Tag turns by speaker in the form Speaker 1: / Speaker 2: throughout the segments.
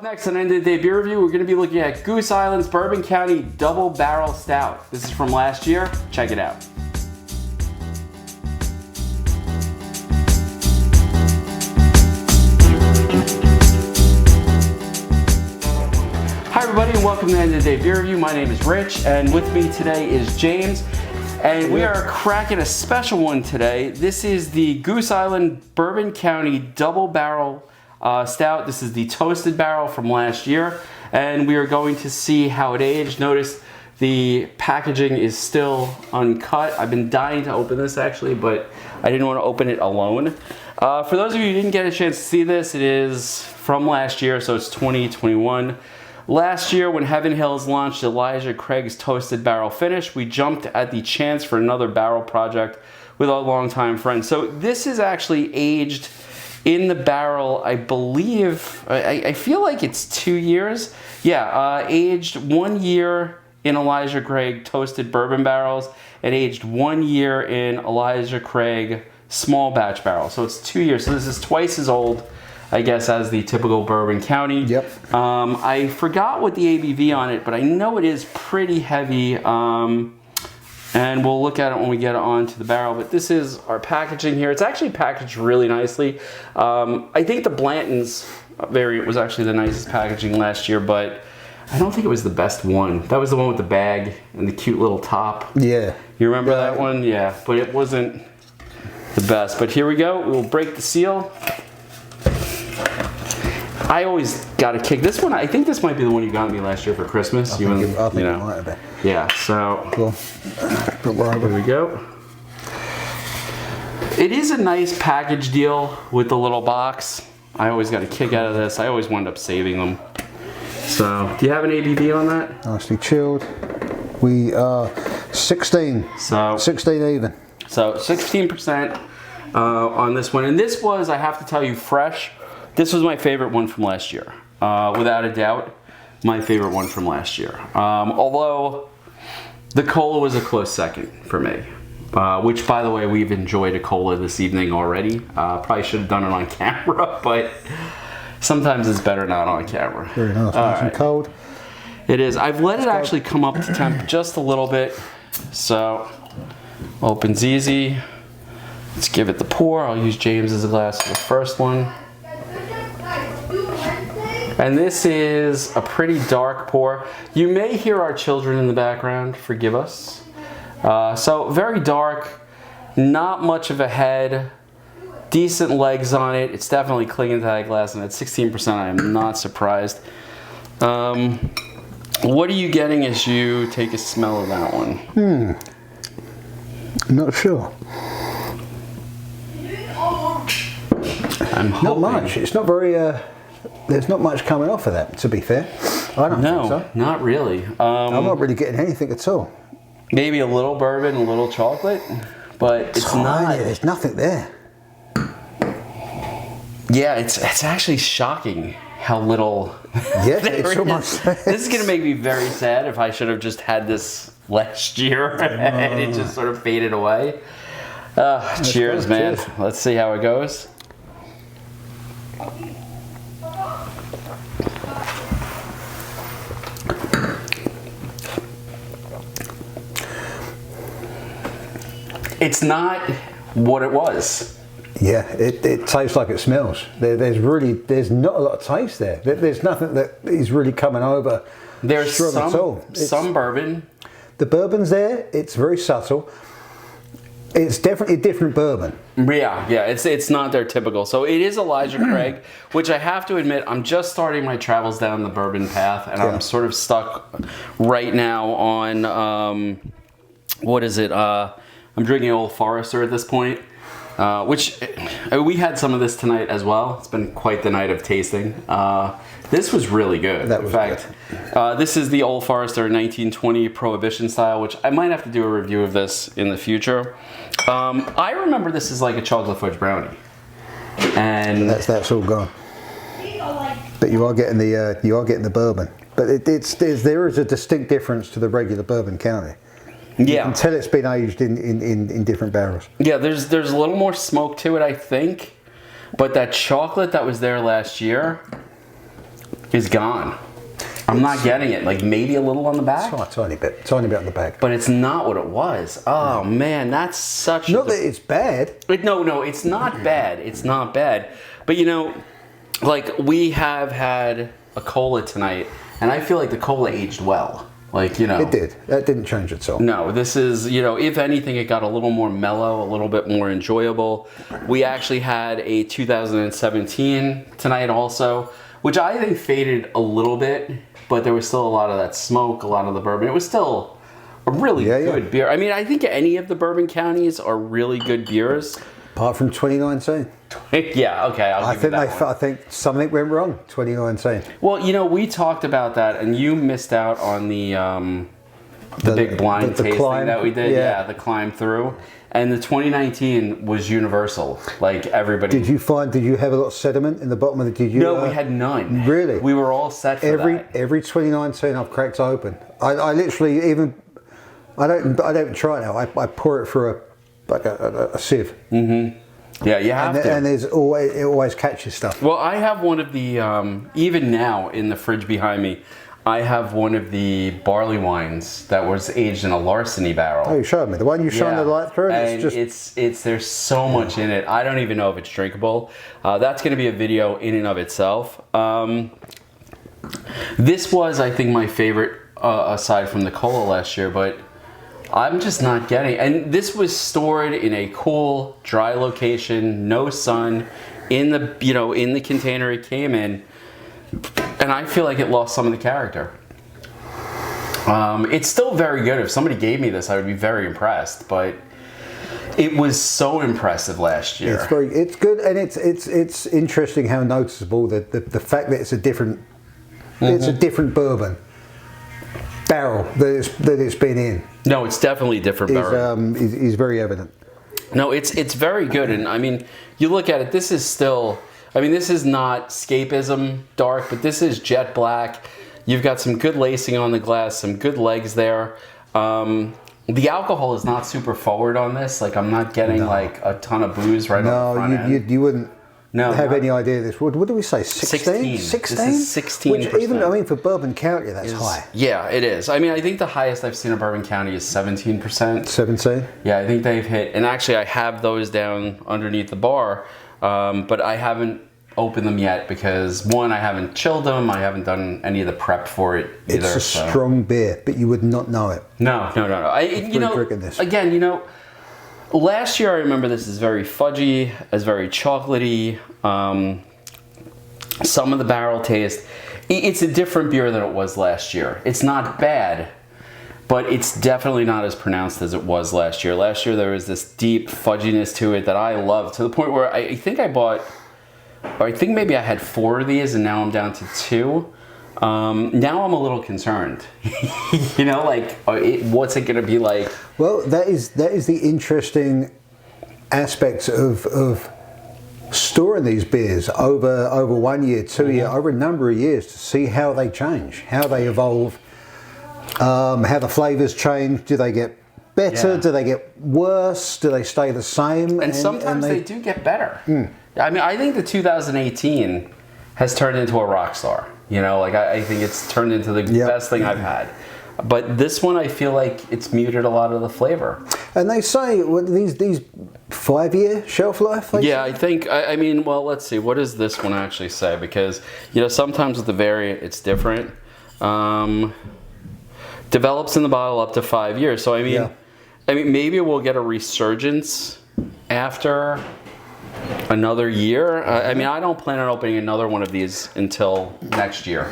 Speaker 1: Next on End of the Day Beer Review, we're going to be looking at Goose Island's Bourbon County Double Barrel Stout. This is from last year. Check it out. Hi everybody and welcome to End of the Day Beer Review. My name is Rich and with me today is James. And we are cracking a special one today. This is the Goose Island Bourbon County Double Barrel Stout. This is the toasted barrel from last year, and we are going to see how it aged. Notice the packaging is still uncut. I've been dying to open this actually, but I didn't want to open it alone. For those of you who didn't get a chance to see this, it is from last year, so it's 2021. Last year, when Heaven Hills launched Elijah Craig's Toasted Barrel Finish, we jumped at the chance for another barrel project with our longtime friend. So this is actually aged in the barrel, I believe, I feel like it's 2 years. Yeah, aged 1 year in Elijah Craig Toasted Bourbon Barrels and aged 1 year in Elijah Craig Small Batch Barrels. So it's 2 years. So this is twice as old, I guess, as the typical Bourbon County.
Speaker 2: Yep.
Speaker 1: I forgot what the ABV on it, but I know it is pretty heavy. And we'll look at it when we get onto the barrel. But this is our packaging here. It's actually packaged really nicely. I think the Blanton's variant was actually the nicest packaging last year, but I don't think it was the best one. That was the one with the bag and the cute little top.
Speaker 2: Yeah.
Speaker 1: You remember that one? Yeah, but it wasn't the best. But here we go. We'll break the seal. I always got a kick. This one, I think this might be the one you got me last year for Christmas.
Speaker 2: I think it might have been.
Speaker 1: Yeah, so
Speaker 2: Cool.
Speaker 1: Here we go. It is a nice package deal with the little box. I always got a kick out of this. I always wind up saving them. So, do you have an ABV on that?
Speaker 2: Nicely chilled. We are 16.
Speaker 1: So
Speaker 2: 16 even.
Speaker 1: So 16% on this one. And this was, I have to tell you, fresh. This was my favorite one from last year. Without a doubt, my favorite one from last year. Although the cola was a close second for me. Which, by the way, we've enjoyed a cola this evening already. Probably should have done it on camera, but sometimes it's better not on camera.
Speaker 2: Very nice, nice and cold.
Speaker 1: It is. I've let it actually come up to temp just a little bit. So, opens easy. Let's give it the pour. I'll use James's glass for the first one. And this is a pretty dark pour. You may hear our children in the background, forgive us. So very dark, not much of a head, decent legs on it. It's definitely clinging to that glass, and at 16%, I am not surprised. What are you getting as you take a smell of that one?
Speaker 2: Not sure.
Speaker 1: I'm hoping.
Speaker 2: Not much. It's not very, there's not much coming off of that, to be fair. I don't think so.
Speaker 1: Not really.
Speaker 2: I'm not really getting anything at all.
Speaker 1: Maybe a little bourbon, a little chocolate, but it's not.
Speaker 2: There's nothing there.
Speaker 1: Yeah, it's actually shocking how little.
Speaker 2: Yeah, it's almost.
Speaker 1: This is gonna make me very sad if I should have just had this last year and it just sort of faded away. Cheers, man.
Speaker 2: Cheers.
Speaker 1: Let's see how it goes. It's not what it was.
Speaker 2: Yeah, it tastes like it smells. There's not a lot of taste there. There's nothing that is really coming over.
Speaker 1: There's
Speaker 2: strong at all.
Speaker 1: some bourbon.
Speaker 2: The bourbon's there. It's very subtle. It's definitely a different bourbon.
Speaker 1: Yeah, it's not their typical. So it is Elijah Craig, which I have to admit, I'm just starting my travels down the bourbon path, and I'm sort of stuck right now on, what is it? I'm drinking Old Forester at this point, which we had some of this tonight as well. It's been quite the night of tasting. This was really good.
Speaker 2: That was
Speaker 1: in fact, this is the Old Forester 1920 Prohibition style, which I might have to do a review of this in the future. I remember this is like a chocolate fudge brownie, and
Speaker 2: that's all gone. But you are getting the bourbon. But there is a distinct difference to the regular Bourbon County.
Speaker 1: Yeah,
Speaker 2: until it's been aged in different barrels.
Speaker 1: Yeah, there's a little more smoke to it, I think, but that chocolate that was there last year, is gone. I'm not getting it. Like maybe a little on the back.
Speaker 2: Oh, tiny bit on the back.
Speaker 1: But it's not what it was. Oh man, that's such.
Speaker 2: Not that it's bad.
Speaker 1: No, it's not bad. It's not bad. But you know, like we have had a cola tonight, and I feel like the cola aged well. Like, you know.
Speaker 2: It did. That didn't change at all.
Speaker 1: No, this is, you know, if anything, it got a little more mellow, a little bit more enjoyable. We actually had a 2017 tonight also, which I think faded a little bit, but there was still a lot of that smoke, a lot of the bourbon. It was still a really good beer. I mean, I think any of the bourbon counties are really good beers.
Speaker 2: Apart from 2019.
Speaker 1: Yeah, okay, I'll give you that one.
Speaker 2: I think something went wrong, 2019.
Speaker 1: Well, you know, we talked about that, and you missed out on the big blind tasting
Speaker 2: climb,
Speaker 1: that we did. Yeah, the climb through. And the 2019 was universal. Like, everybody...
Speaker 2: Did you have a lot of sediment in the bottom of the...
Speaker 1: No, we had none.
Speaker 2: Really?
Speaker 1: We were all set for that.
Speaker 2: Every 2019 I've cracked open. I literally even... I don't try it now. I pour it through a sieve. Mm-hmm. Yeah, you have to. And it always catches stuff.
Speaker 1: Well, I have one of the, even now in the fridge behind me, I have one of the barley wines that was aged in a larceny barrel.
Speaker 2: Oh, you showed me. The one you shone the light through?
Speaker 1: And there's so much in it. I don't even know if it's drinkable. That's going to be a video in and of itself. This was, I think, my favorite, aside from the cola last year, but I'm just not getting it. And this was stored in a cool, dry location, no sun, in the container it came in, and I feel like it lost some of the character. It's still very good. If somebody gave me this, I would be very impressed, but it was so impressive last year.
Speaker 2: It's good, and it's interesting how noticeable the fact that it's a different bourbon barrel that it's been in.
Speaker 1: No, it's definitely a different barrel.
Speaker 2: Is very evident.
Speaker 1: No, it's very good, and I mean, you look at it. This is still, I mean, this is not escapism dark, but this is jet black. You've got some good lacing on the glass, some good legs there. The alcohol is not super forward on this. Like, I'm not getting like a ton of booze right on the front end.
Speaker 2: You wouldn't have any idea of this. What do we say? 16? 16?
Speaker 1: This is 16%.
Speaker 2: Which even, I mean, for Bourbon County, that's high.
Speaker 1: Yeah, it is. I mean, I think the highest I've seen in Bourbon County is 17%. 17? Yeah, I think they've hit, and actually I have those down underneath the bar, but I haven't opened them yet because, one, I haven't chilled them, I haven't done any of the prep for it either.
Speaker 2: It's a strong beer, but you would not know it.
Speaker 1: No. Again, last year I remember this is very fudgy, as very chocolatey. Some of the barrel taste. It's a different beer than it was last year. It's not bad, but it's definitely not as pronounced as it was last year. Last year there was this deep fudginess to it that I love, to the point where I think maybe I had 4 of these, and now I'm down to 2. Now I'm a little concerned. What's it going to be like?
Speaker 2: Well, that is the interesting aspect of storing these beers over 1 year, 2 year, over a number of years, to see how they change, how they evolve, how the flavors change. Do they get better? Do they get worse? Do they stay the same?
Speaker 1: And sometimes they do get better. I mean, I think the 2018 has turned into a rock star. I think it's turned into the best thing I've had. But this one, I feel like it's muted a lot of the flavor. And
Speaker 2: they say these 5-year shelf life?
Speaker 1: I think, I mean, well, let's see. What does this one actually say? Because, sometimes with the variant, it's different. Develops in the bottle up to 5 years. So, I mean, maybe we'll get a resurgence after another year. I mean, I don't plan on opening another one of these until next year.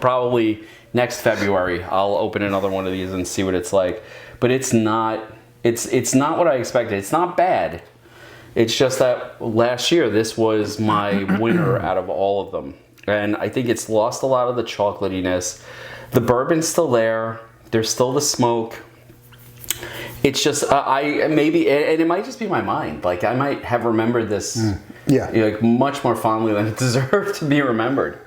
Speaker 1: Probably next February, I'll open another one of these and see what it's like. But it's not what I expected. It's not bad. It's just that last year, this was my winner out of all of them. And I think it's lost a lot of the chocolatiness. The bourbon's still there. There's still the smoke. It's just, and it might just be my mind. Like, I might have remembered this much more fondly than it deserved to be remembered.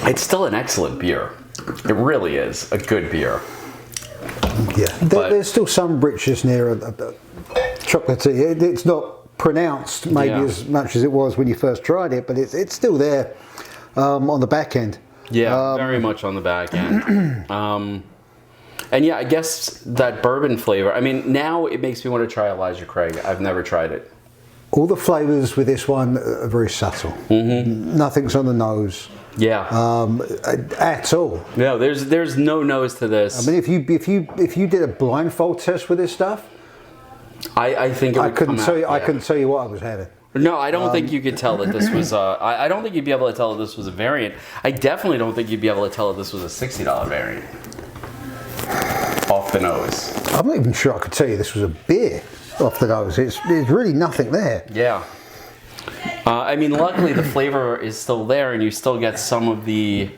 Speaker 1: It's still an excellent beer. It really is a good beer.
Speaker 2: Yeah, there's still some richness near chocolatey. It's not pronounced maybe as much as it was when you first tried it, but it's still there on the back end.
Speaker 1: Yeah, very much on the back end. And yeah, I guess that bourbon flavor, I mean, now it makes me want to try Elijah Craig. I've never tried it.
Speaker 2: All the flavors with this one are very subtle. Nothing's on the nose.
Speaker 1: Yeah.
Speaker 2: At all.
Speaker 1: No, there's no nose to this.
Speaker 2: I mean, if you did a blindfold test with this stuff,
Speaker 1: I think it would
Speaker 2: I couldn't
Speaker 1: come
Speaker 2: tell
Speaker 1: out,
Speaker 2: you. I
Speaker 1: yeah.
Speaker 2: couldn't tell you what I was having.
Speaker 1: No, I don't think you could tell that this was. I don't think you'd be able to tell that this was a variant. I definitely don't think you'd be able to tell that this was a $60 variant. Off the nose.
Speaker 2: I'm not even sure I could tell you this was a beer off the nose. There's really nothing there.
Speaker 1: Yeah. I mean, luckily the flavor is still there, and you still get some of the,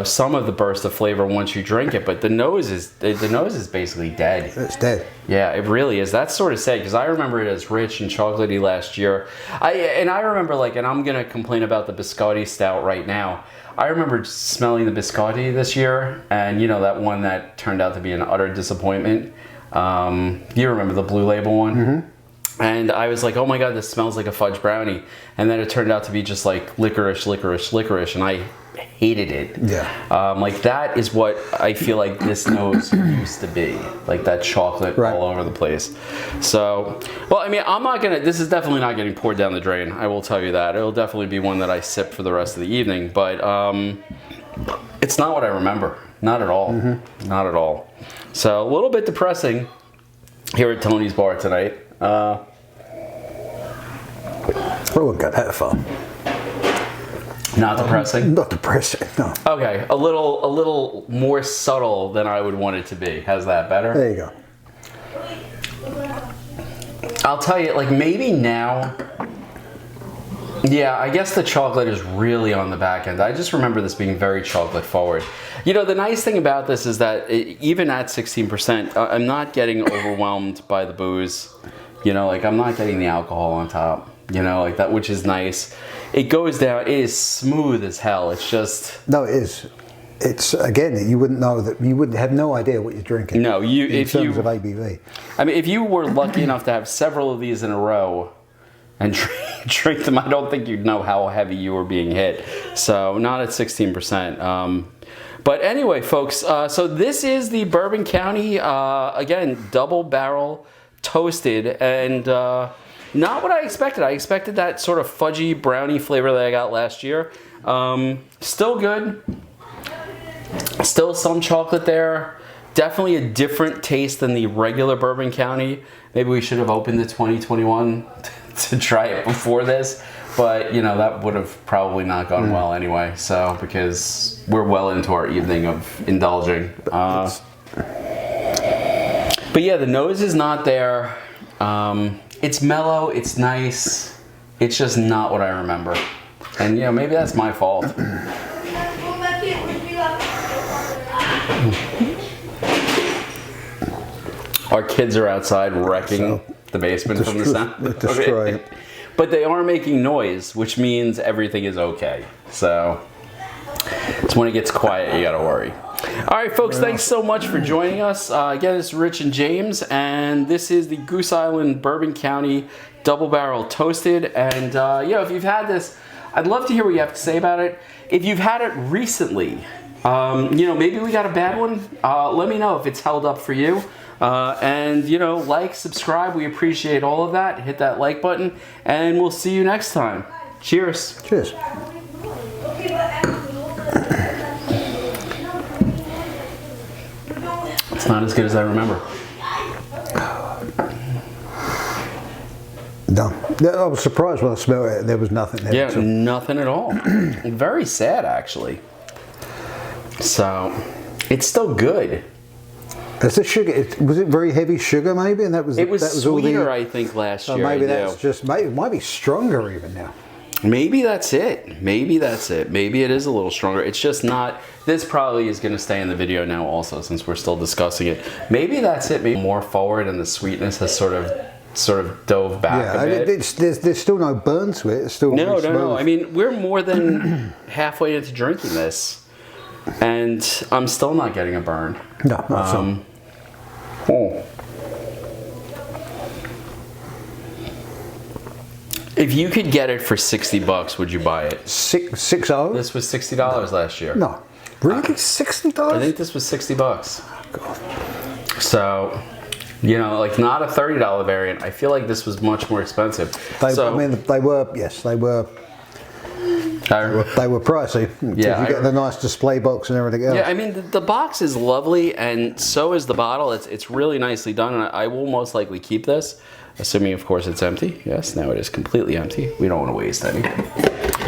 Speaker 1: some of the burst of flavor once you drink it. But the nose is basically dead.
Speaker 2: It's dead.
Speaker 1: Yeah, it really is. That's sort of sad because I remember it as rich and chocolatey last year. I remember and I'm gonna complain about the biscotti stout right now. I remember smelling the biscotti this year, and that one that turned out to be an utter disappointment. You remember the Blue Label one? And I was like, oh my God, this smells like a fudge brownie. And then it turned out to be just like licorice, and I hated it.
Speaker 2: Yeah.
Speaker 1: That is what I feel like this nose used to be. Like that chocolate all over the place. So, well, I mean, this is definitely not getting poured down the drain. I will tell you that. It'll definitely be one that I sip for the rest of the evening. But it's not what I remember. Not at all. Not at all. So a little bit depressing here at Tony's Bar tonight.
Speaker 2: I wouldn't go that far.
Speaker 1: Not depressing?
Speaker 2: Not depressing, no.
Speaker 1: Okay, a little more subtle than I would want it to be. How's that better?
Speaker 2: There you go.
Speaker 1: I'll tell you, maybe now, yeah, I guess the chocolate is really on the back end. I just remember this being very chocolate forward. The nice thing about this is that even at 16%, I'm not getting overwhelmed by the booze. I'm not getting the alcohol on top. That, which is nice. It goes down. It is smooth as hell. It's just.
Speaker 2: No, it is. It's again. You wouldn't know that. You would have no idea what you're drinking.
Speaker 1: No,
Speaker 2: in terms of ABV.
Speaker 1: I mean, if you were lucky enough to have several of these in a row and drink them, I don't think you'd know how heavy you were being hit. So not at 16%. But anyway, folks. So this is the Bourbon County again double barrel toasted and. Not what I expected. I expected that sort of fudgy brownie flavor that I got last year. Still good. Still some chocolate there. Definitely a different taste than the regular Bourbon County. Maybe we should have opened the 2021 to try it before this. But, that would have probably not gone well anyway. So, because we're well into our evening of indulging. But yeah, the nose is not there. It's mellow, it's nice, it's just not what I remember. And maybe that's my fault. Our kids are outside wrecking the basement from the sound.
Speaker 2: Destroy it.
Speaker 1: But they are making noise, which means everything is okay. So it's when it gets quiet, you gotta worry. All right, folks, thanks so much for joining us. Again, it's Rich and James, and this is the Goose Island Bourbon County Double Barrel Toasted. And, if you've had this, I'd love to hear what you have to say about it. If you've had it recently, maybe we got a bad one. Let me know if it's held up for you. Like, subscribe. We appreciate all of that. Hit that like button, and we'll see you next time. Cheers.
Speaker 2: Cheers.
Speaker 1: It's not as good as I remember.
Speaker 2: No. I was surprised when I smelled it. There was nothing there.
Speaker 1: Yeah, nothing at all. Very sad, actually. So, it's still good.
Speaker 2: Is the sugar? Was it very heavy sugar? Maybe, and that was.
Speaker 1: It was
Speaker 2: that was
Speaker 1: sweeter,
Speaker 2: all the,
Speaker 1: I think, last year.
Speaker 2: Maybe that's just. Maybe it might be stronger even now.
Speaker 1: Maybe that's it. Maybe that's it. Maybe it is a little stronger. It's just not. This probably is going to stay in the video now also, since we're still discussing it. Maybe that's it. Maybe more forward, and the sweetness has sort of dove back a bit.
Speaker 2: There's still no burn to it. It's still
Speaker 1: no. I mean, we're more than halfway into drinking this, and I'm still not getting a burn.
Speaker 2: No, not so.
Speaker 1: Oh. If you could get it for $60, would you buy it?
Speaker 2: 6-0?
Speaker 1: This was $60 last year.
Speaker 2: No. Really? $60?
Speaker 1: I think this was $60. So, you know, like not a $30 variant. I feel like this was much more expensive.
Speaker 2: They were pricey.
Speaker 1: Yeah,
Speaker 2: You get the nice display box and everything else.
Speaker 1: Yeah, I mean, the box is lovely, and so is the bottle. It's really nicely done, and I will most likely keep this, assuming, of course, it's empty. Yes, now it is completely empty. We don't want to waste any.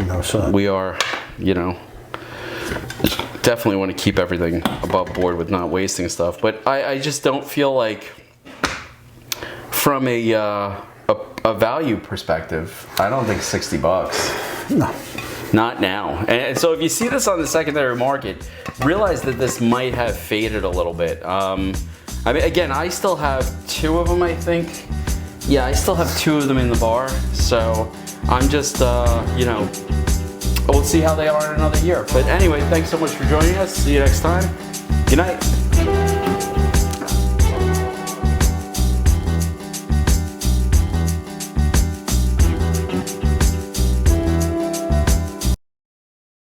Speaker 2: No, sir.
Speaker 1: We are, you know, definitely want to keep everything above board with not wasting stuff. But I just don't feel like, from a value perspective, I don't think $60.
Speaker 2: No.
Speaker 1: Not now. And so if you see this on the secondary market, realize that this might have faded a little bit. I mean, again, I still have 2 of them, I think. Yeah, I still have 2 of them in the bar. So I'm just, you know, we'll see how they are in another year. But anyway, thanks so much for joining us. See you next time. Good night.